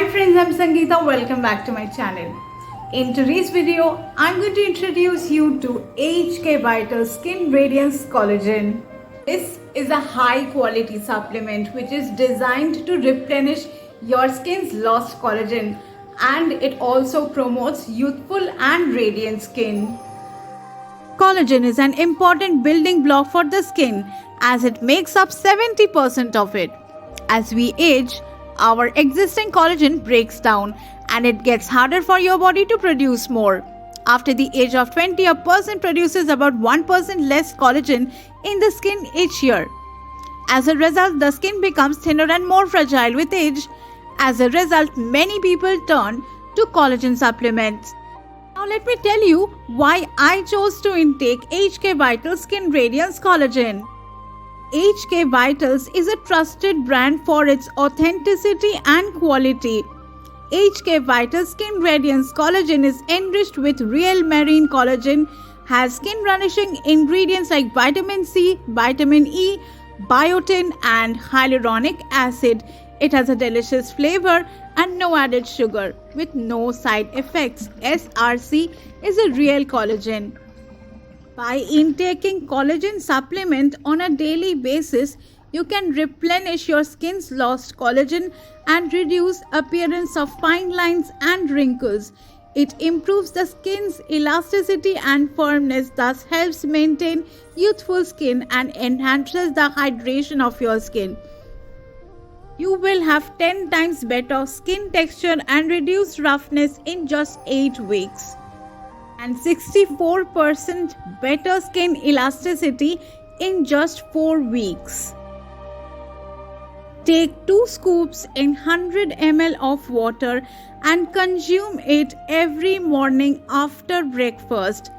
Hi friends, I'm Sangeeta. Welcome back to my channel. In today's video, I'm going to introduce you to HkVitalsCollagen Skin Radiance Collagen. This is a high quality supplement which is designed to replenish your skin's lost collagen, and it also promotes youthful and radiant skin. Collagen is an important building block for the skin as it makes up 70% of it. As we age, our existing collagen breaks down and it gets harder for your body to produce more. After the age of 20, a person produces about 1% less collagen in the skin each year. As a result, the skin becomes thinner and more fragile with age. As a result, many people turn to collagen supplements. Now let me tell you why I chose to intake HkVitalsCollagen Skin Radiance Collagen. HkVitals is a trusted brand for its authenticity and quality. HkVitalsCollagen Skin Radiance Collagen is enriched with real marine collagen, has skin-nourishing ingredients like vitamin C, vitamin E, biotin and hyaluronic acid. It has a delicious flavor and no added sugar with no side effects. SRC is a real collagen. By intaking collagen supplement on a daily basis, you can replenish your skin's lost collagen and reduce appearance of fine lines and wrinkles. It improves the skin's elasticity and firmness, thus helps maintain youthful skin and enhances the hydration of your skin. You will have 10 times better skin texture and reduced roughness in just 8 weeks. And 64% better skin elasticity in just 4 weeks. Take 2 scoops in 100 ml of water and consume it every morning after breakfast.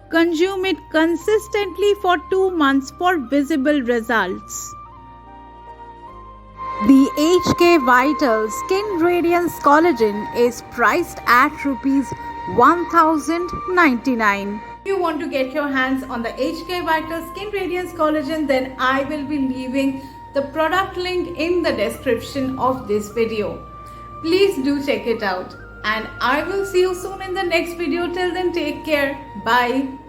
Consume it consistently for 2 months for visible results. The HkVitalsCollagen Skin Radiance Collagen is priced at Rs 1099. If you want to get your hands on the HkVitalsCollagen Skin Radiance Collagen, then I will be leaving the product link in the description of this video. Please do check it out, and I will see you soon in the next video. Till then, take care. Bye.